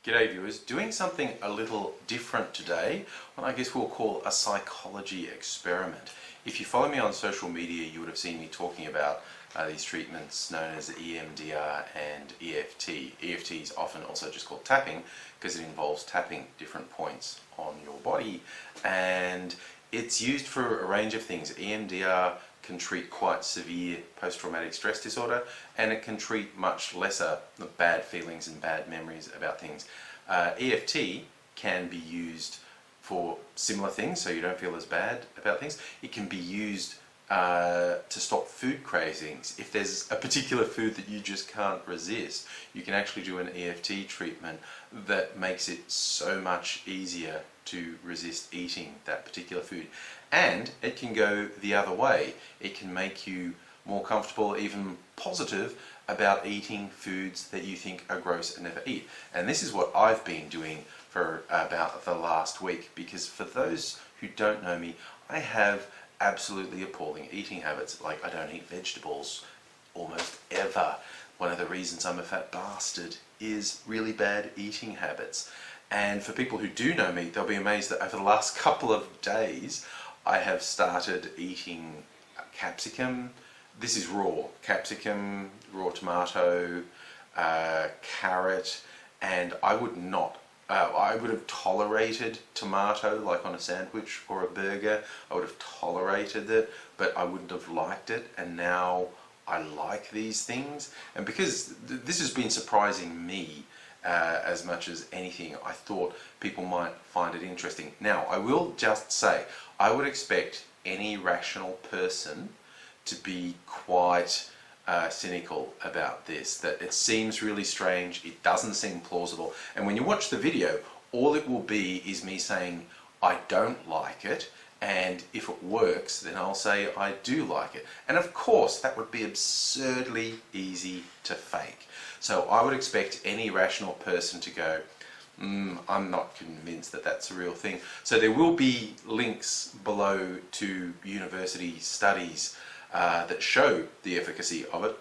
G'day viewers, doing something a little different today, what I guess we'll call a psychology experiment. If you follow me on social media, you would have seen me talking about these treatments known as EMDR and EFT. EFT is often also just called tapping because it involves tapping different points on your body, and it's used for a range of things. EMDR can treat quite severe post-traumatic stress disorder, and it can treat much lesser bad feelings and bad memories about things. EFT can be used for similar things, so you don't feel as bad about things. It can be used to stop food cravings. If there's a particular food that you just can't resist, you can actually do an EFT treatment that makes it so much easier to resist eating that particular food. And it can go the other way. It can make you more comfortable, even positive, about eating foods that you think are gross and never eat. And this is what I've been doing for about the last week, because for those who don't know me, I have absolutely appalling eating habits. Like, I don't eat vegetables almost ever. One of the reasons I'm a fat bastard is really bad eating habits. And for people who do know me, they'll be amazed that over the last couple of days I have started eating capsicum. This is raw capsicum, raw tomato, carrot, and I would not. I would have tolerated tomato, like on a sandwich or a burger. I would have tolerated it, but I wouldn't have liked it, and now I like these things. And because this has been surprising me as much as anything, I thought people might find it interesting. Now, I will just say, I would expect any rational person to be quite cynical about this, that it seems really strange, it doesn't seem plausible, and when you watch the video, all it will be is me saying I don't like it, and if it works, then I'll say I do like it. And of course, that would be absurdly easy to fake. So I would expect any rational person to go, I'm not convinced that that's a real thing. So there will be links below to university studies that show the efficacy of it.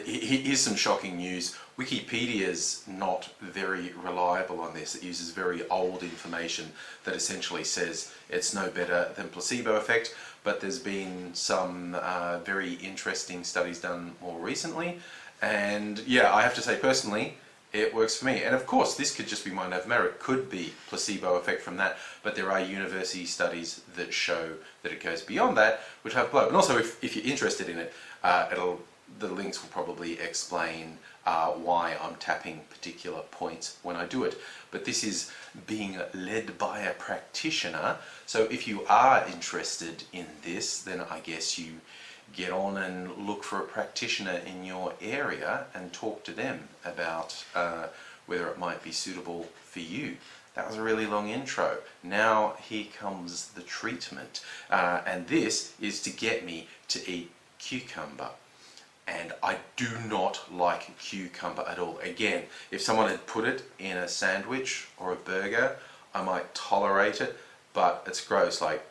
Here's some shocking news. Wikipedia's not very reliable on this. It uses very old information that essentially says it's no better than placebo effect, but there's been some very interesting studies done more recently, and yeah, I have to say personally, it works for me. And of course, this could just be my nerve merit, could be placebo effect from that, but there are university studies that show that it goes beyond that, which have below. And also, if you're interested in it, the links will probably explain why I'm tapping particular points when I do it. But this is being led by a practitioner, so if you are interested in this, then I guess you get on and look for a practitioner in your area and talk to them about whether it might be suitable for you. That was a really long intro. Now here comes the treatment, and this is to get me to eat cucumber. And I do not like cucumber at all. Again, if someone had put it in a sandwich or a burger, I might tolerate it, but it's gross. Like,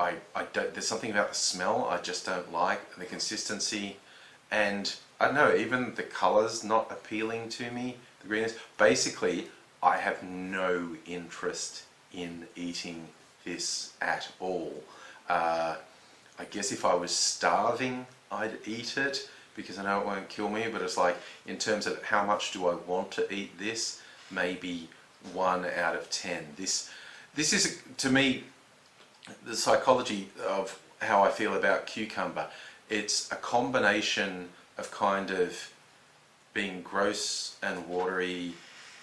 I don't, there's something about the smell I just don't like, the consistency, and I don't know, even the colour's not appealing to me, the greenness. Basically, I have no interest in eating this at all. I guess if I was starving, I'd eat it, because I know it won't kill me, but it's like, in terms of how much do I want to eat this, maybe 1 out of 10. This is, to me, the psychology of how I feel about cucumber. It's a combination of kind of being gross and watery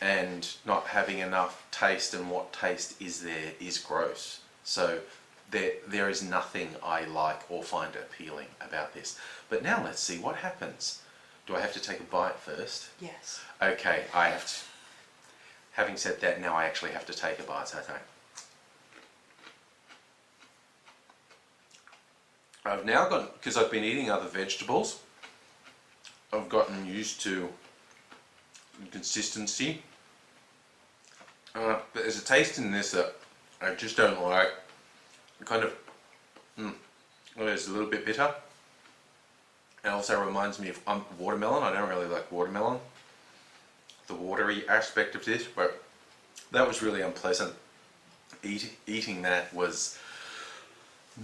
and not having enough taste, and what taste is there is gross. So there is nothing I like or find appealing about this. But now let's see what happens. Do I have to take a bite first? Yes. Okay, I have to. Having said that, now I actually have to take a bite, okay. I've now got, because I've been eating other vegetables, I've gotten used to the consistency. But there's a taste in this that I just don't like. It kind of, well, it's a little bit bitter. It also reminds me of watermelon. I don't really like watermelon. the watery aspect of this, but that was really unpleasant. Eating that was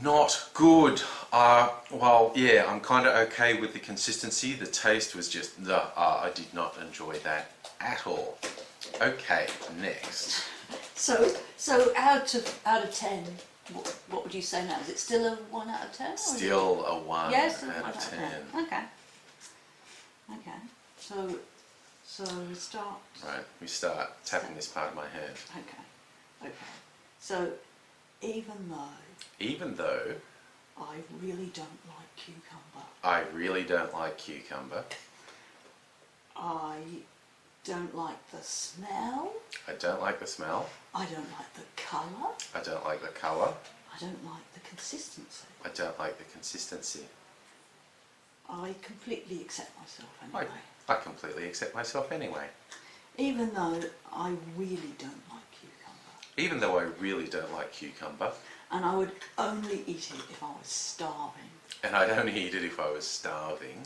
not good. Well, yeah, I'm kind of okay with the consistency. The taste was just, I did not enjoy that at all. Okay, next. So out of 10, what would you say now? Is it still a 1 out of 10? Still a 1 yes, out of 10. Okay. Okay. So we start. Right, we start tapping this part of my head. Okay. Okay. So even though I really don't like cucumber. I really don't like cucumber. I don't like the smell. I don't like the smell. I don't like the colour. I don't like the colour. I don't like the consistency. I don't like the consistency. I completely accept myself anyway. I completely accept myself anyway. Even though I really don't like cucumber. Even though I really don't like cucumber. And I would only eat it if I was starving. And I'd only eat it if I was starving.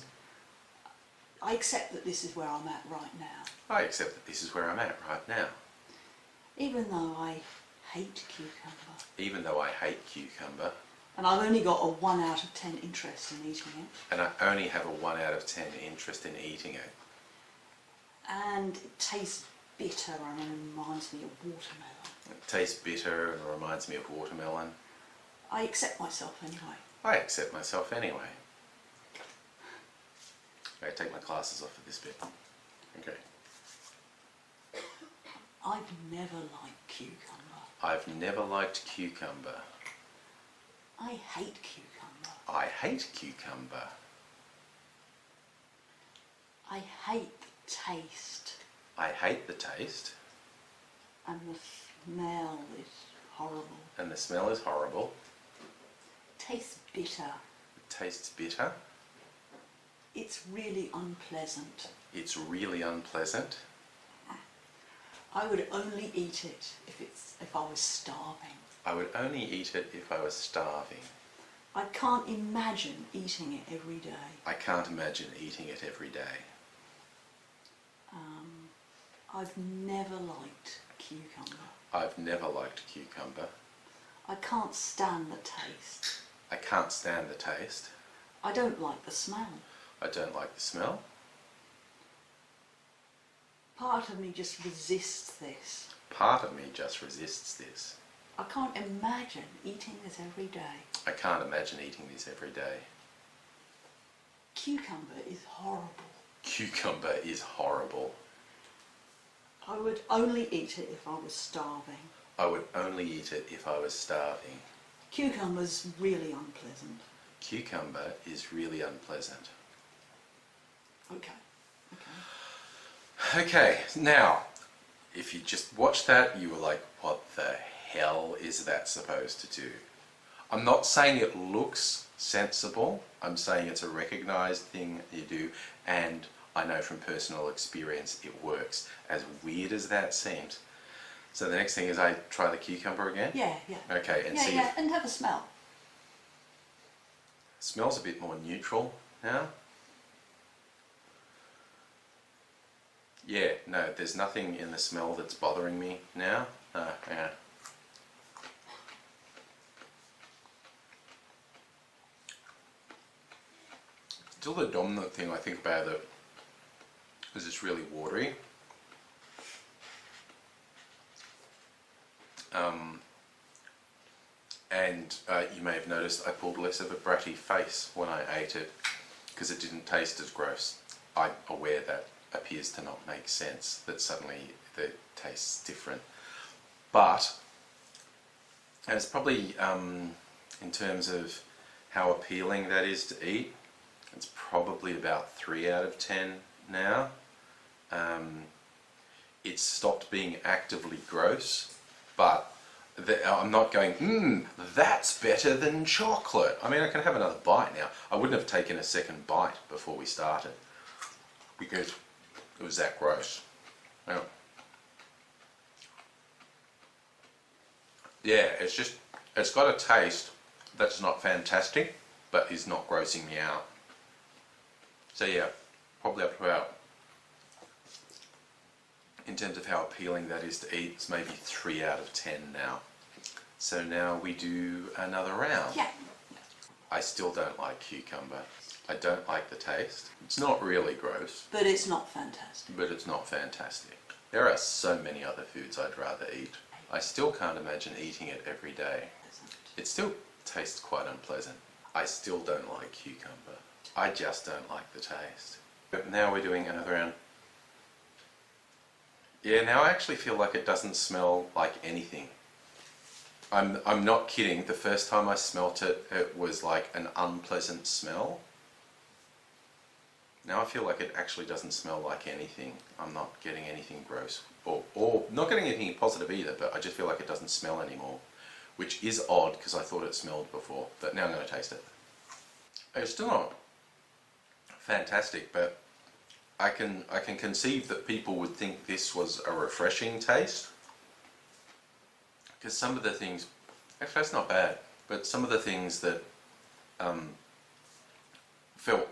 I accept that this is where I'm at right now. I accept that this is where I'm at right now. Even though I hate cucumber. Even though I hate cucumber. And I've only got a 1 out of 10 interest in eating it. And I only have a 1 out of 10 interest in eating it. And it tastes bitter and reminds me of watermelon. It tastes bitter and reminds me of watermelon. I accept myself anyway. I accept myself anyway. Okay, take my glasses off for this bit. Okay. I've never liked cucumber. I've never liked cucumber. I hate cucumber. I hate cucumber. I hate the taste. I hate the taste. And the smell is horrible. And the smell is horrible. It tastes bitter. It tastes bitter. It's really unpleasant. It's really unpleasant. I would only eat it if I was starving. I would only eat it if I was starving. I can't imagine eating it every day. I can't imagine eating it every day. I've never liked cucumber. I've never liked cucumber. I can't stand the taste. I can't stand the taste. I don't like the smell. I don't like the smell. Part of me just resists this. Part of me just resists this. I can't imagine eating this every day. I can't imagine eating this every day. Cucumber is horrible. Cucumber is horrible. I would only eat it if I was starving. I would only eat it if I was starving. Cucumber's really unpleasant. Cucumber is really unpleasant. Okay. Okay, now, if you just watched that, you were like, what the hell is that supposed to do? I'm not saying it looks sensible. I'm saying it's a recognised thing you do, and I know from personal experience it works, as weird as that seems. So the next thing is I try the cucumber again? Yeah. Okay, and see Yeah, and have a smell. Smells a bit more neutral now. Yeah, no, there's nothing in the smell that's bothering me now. No, yeah. Still the dominant thing I think about it is it's really watery. And you may have noticed I pulled less of a bratty face when I ate it because it didn't taste as gross. I'm aware that appears to not make sense, that suddenly the tastes different. But and it's probably, in terms of how appealing that is to eat, it's probably about 3 out of 10 now. It's stopped being actively gross, but I'm not going, that's better than chocolate. I mean, I can have another bite now. I wouldn't have taken a second bite before we started because it was that gross. Yeah, it's got a taste that's not fantastic, but is not grossing me out. So yeah, probably up to about in terms of how appealing that is to eat, it's maybe 3 out of 10 now. So now we do another round. Yeah. I still don't like cucumber. I don't like the taste. It's not really gross, But it's not fantastic. but it's not fantastic. There are so many other foods I'd rather eat. I still can't imagine eating it every day. It still tastes quite unpleasant. I still don't like cucumber. I just don't like the taste. But now we're doing another round. Yeah, now I actually feel like it doesn't smell like anything. I'm not kidding. The first time I smelt it, it was like an unpleasant smell. Now I feel like it actually doesn't smell like anything. I'm not getting anything gross. Or not getting anything positive either, but I just feel like it doesn't smell anymore. Which is odd, because I thought it smelled before. But now I'm going to taste it. It's still not fantastic, but I can conceive that people would think this was a refreshing taste. Because some of the things, actually that's not bad, but some of the things that felt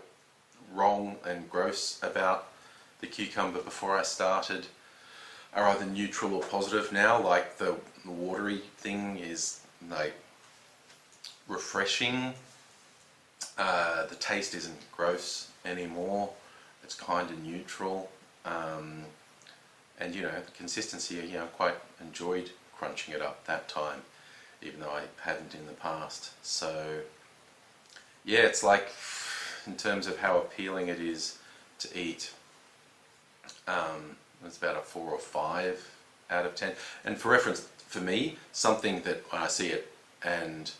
wrong and gross about the cucumber before I started are either neutral or positive now. Like the watery thing is like refreshing. The taste isn't gross anymore. It's kind of neutral. And you know, the consistency, you know, I quite enjoyed crunching it up that time, even though I hadn't in the past. So yeah, it's like, in terms of how appealing it is to eat, it's about a 4 or 5 out of 10. And for reference, for me, something that when I see it and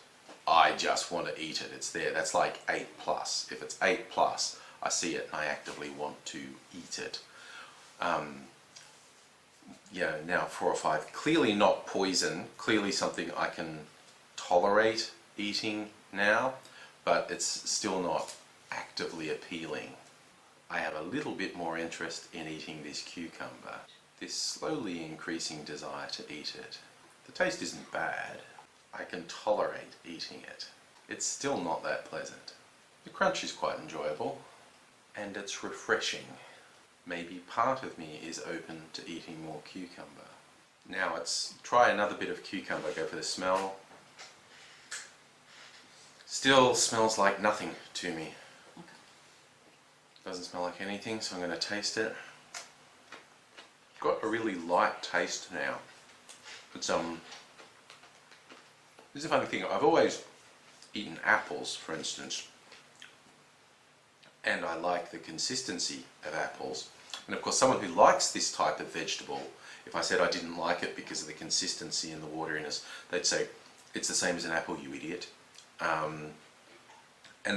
I just want to eat it, it's there. That's like 8+. If it's 8+, I see it and I actively want to eat it. Yeah, now 4 or 5, clearly not poison, clearly something I can tolerate eating now, but it's still not actively appealing. I have a little bit more interest in eating this cucumber, this slowly increasing desire to eat it. The taste isn't bad. I can tolerate eating it. It's still not that pleasant. The crunch is quite enjoyable, and it's refreshing. Maybe part of me is open to eating more cucumber. Now let's try another bit of cucumber, go for the smell. Still smells like nothing to me. Doesn't smell like anything, so I'm going to taste it. Got a really light taste now. It's this is a funny thing. I've always eaten apples, for instance, and I like the consistency of apples. And of course, someone who likes this type of vegetable, if I said I didn't like it because of the consistency and the wateriness, they'd say, it's the same as an apple, you idiot. And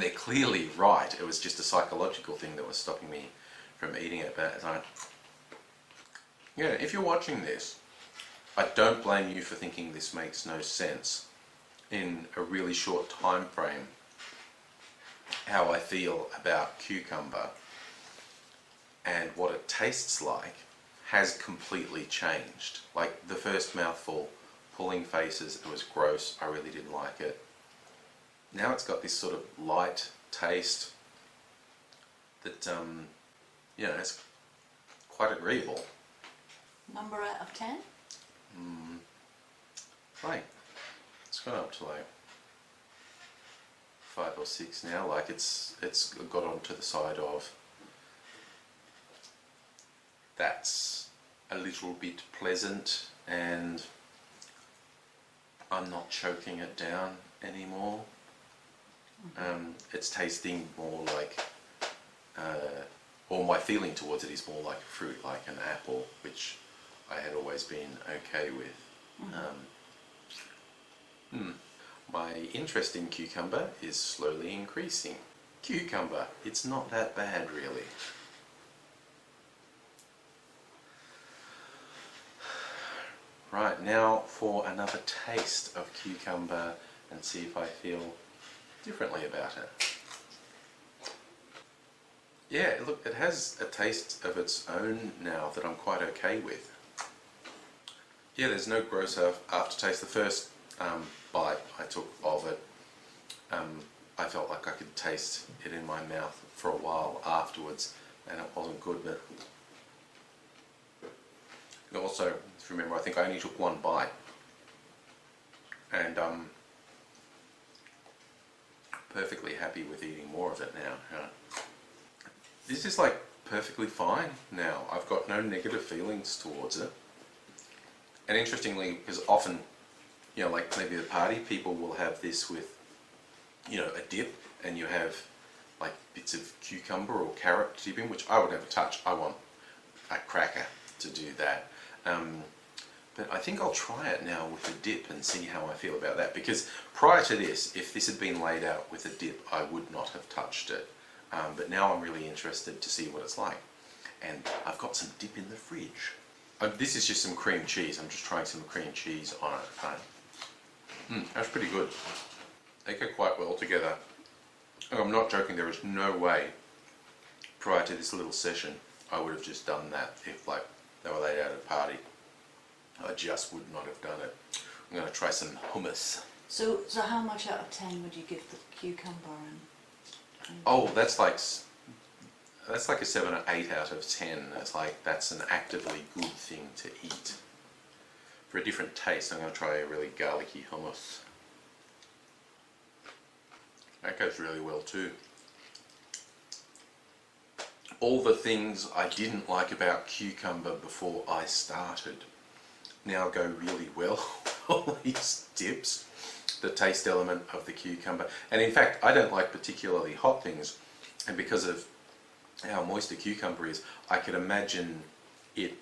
they're clearly right. It was just a psychological thing that was stopping me from eating it. But yeah, if you're watching this, I don't blame you for thinking this makes no sense in a really short time frame. How I feel about cucumber and what it tastes like has completely changed. Like the first mouthful, pulling faces, it was gross, I really didn't like it. Now it's got this sort of light taste that, you know, it's quite agreeable. Number out of 10? Right, it's gone up to like 5 or 6 now. Like it's got onto the side of that's a little bit pleasant, and I'm not choking it down anymore. It's tasting more like, or my feeling towards it is more like fruit, like an apple, which I had always been okay with. My interest in cucumber is slowly increasing. Cucumber, it's not that bad really. Right, now for another taste of cucumber and see if I feel differently about it. Yeah, look, it has a taste of its own now that I'm quite okay with. Yeah, there's no gross aftertaste. The first bite I took of it, I felt like I could taste it in my mouth for a while afterwards, and it wasn't good, but also, if you remember, I think I only took one bite. And perfectly happy with eating more of it now. This is like perfectly fine now. I've got no negative feelings towards it. And interestingly, because often, you know, like maybe the party people will have this with, you know, a dip, and you have like bits of cucumber or carrot to dip in, which I would never touch. I want a cracker to do that. But I think I'll try it now with a dip and see how I feel about that, because prior to this, if this had been laid out with a dip, I would not have touched it. But now I'm really interested to see what it's like. And I've got some dip in the fridge. This is just some cream cheese. I'm just trying some cream cheese on it. That's pretty good. They go quite well together. And I'm not joking, there is no way prior to this little session I would have just done that if like they were laid out at a party. I just would not have done it. I'm going to try some hummus. So how much out of 10 would you give the cucumber? And Oh, that's like a 7 or 8 out of 10. That's an actively good thing to eat. For a different taste, I'm going to try a really garlicky hummus. That goes really well too. All the things I didn't like about cucumber before I started now go really well. All these dips, the taste element of the cucumber, and in fact I don't like particularly hot things, and because of how moist the cucumber is, I could imagine it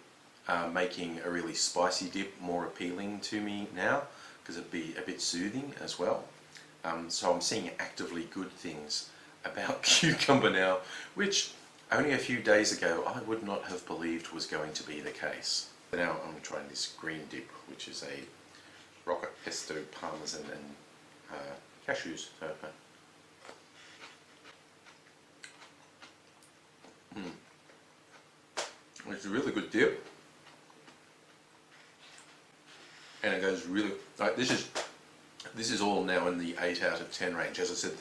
making a really spicy dip more appealing to me now, because it'd be a bit soothing as well. So I'm seeing actively good things about cucumber now, which only a few days ago I would not have believed was going to be the case. Now I'm trying this green dip, which is a rocket pesto, parmesan and cashews. So, it's a really good dip, and it goes really like this is all now in the 8 out of 10 range. As I said,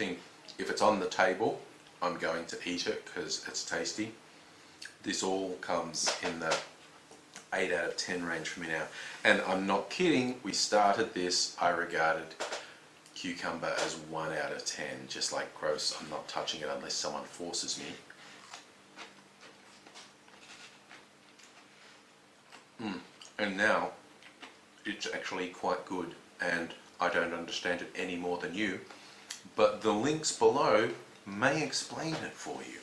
if it's on the table, I'm going to eat it because it's tasty. This all comes in the 8 out of 10 range for me now. And I'm not kidding, we started this, I regarded cucumber as 1 out of 10, just like gross, I'm not touching it unless someone forces me. And now, it's actually quite good, and I don't understand it any more than you, but the links below may explain it for you.